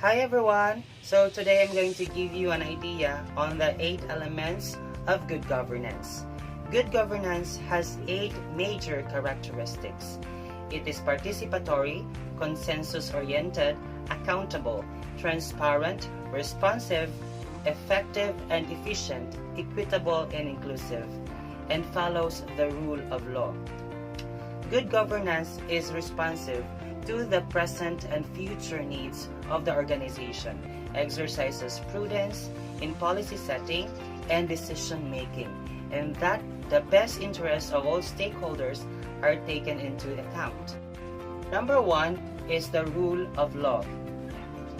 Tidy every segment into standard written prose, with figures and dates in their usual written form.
Hi everyone! So today I'm going to give you an idea on the 8 elements of good governance. Good governance has 8 major characteristics. It is participatory, consensus-oriented, accountable, transparent, responsive, effective and efficient, equitable and inclusive, and follows the rule of law. Good governance is responsive to the present and future needs of the organization, exercises prudence in policy setting and decision making, and that the best interests of all stakeholders are taken into account. Number 1 is the rule of law.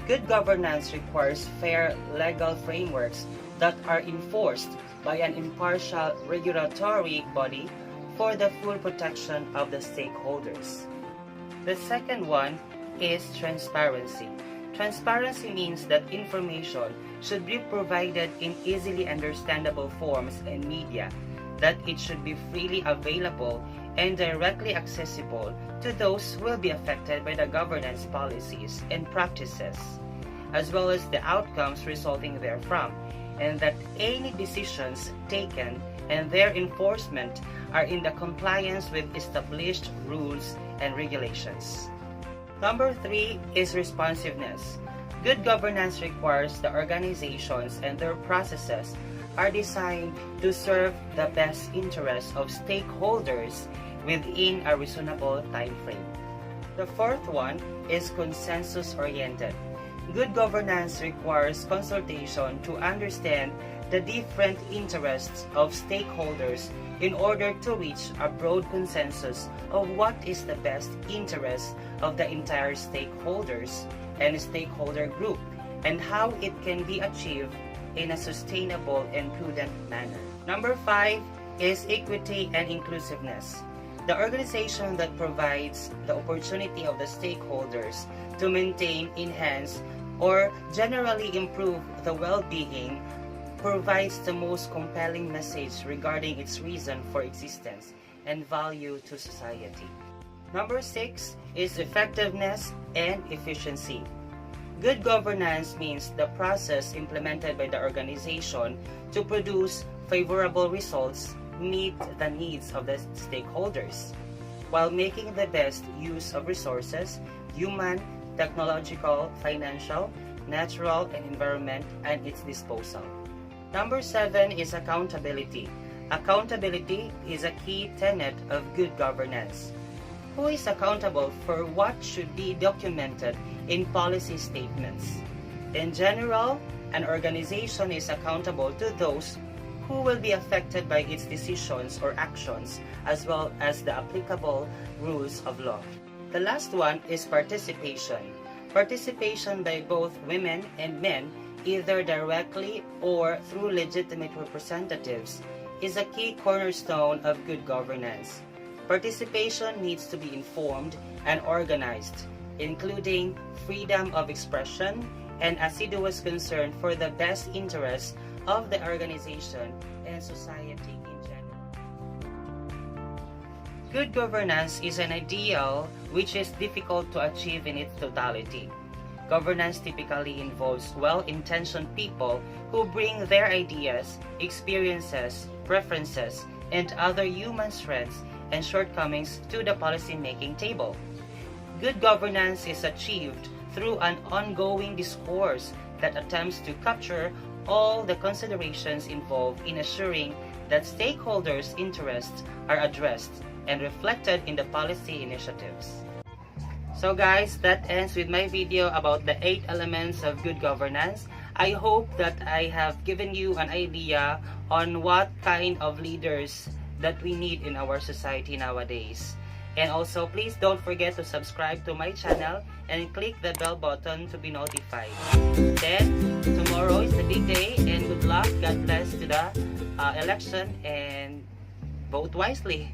Good governance requires fair legal frameworks that are enforced by an impartial regulatory body for the full protection of the stakeholders. The second one is transparency. Transparency means that information should be provided in easily understandable forms and media, that it should be freely available and directly accessible to those who will be affected by the governance policies and practices, as well as the outcomes resulting therefrom, and that any decisions taken and their enforcement are in the compliance with established rules and regulations. Number 3 is responsiveness. Good governance requires the organizations and their processes are designed to serve the best interests of stakeholders within a reasonable time frame. The fourth one is consensus-oriented. Good governance requires consultation to understand the different interests of stakeholders in order to reach a broad consensus of what is the best interest of the entire stakeholders and stakeholder group and how it can be achieved in a sustainable and prudent manner. Number 5 is equity and inclusiveness. The organization that provides the opportunity of the stakeholders to maintain, enhance, or generally improve the well-being provides the most compelling message regarding its reason for existence and value to society. Number 6 is effectiveness and efficiency. Good governance means the process implemented by the organization to produce favorable results meet the needs of the stakeholders, while making the best use of resources, human, technological, financial, natural, and environment at its disposal. Number 7 is accountability. Accountability is a key tenet of good governance. Who is accountable for what should be documented in policy statements? In general, an organization is accountable to those who will be affected by its decisions or actions, as well as the applicable rules of law. The last one is participation. Participation by both women and men, either directly or through legitimate representatives, is a key cornerstone of good governance. Participation needs to be informed and organized, including freedom of expression and assiduous concern for the best interests of the organization and society in general. Good governance is an ideal which is difficult to achieve in its totality. Governance typically involves well-intentioned people who bring their ideas, experiences, preferences, and other human strengths and shortcomings to the policy-making table. Good governance is achieved through an ongoing discourse that attempts to capture all the considerations involved in assuring that stakeholders' interests are addressed and reflected in the policy initiatives. So guys, that ends with my video about the 8 elements of good governance. I hope that I have given you an idea on what kind of leaders that we need in our society nowadays. And also, please don't forget to subscribe to my channel and click the bell button to be notified. Then, tomorrow is the big day and good luck. God bless to the election and vote wisely.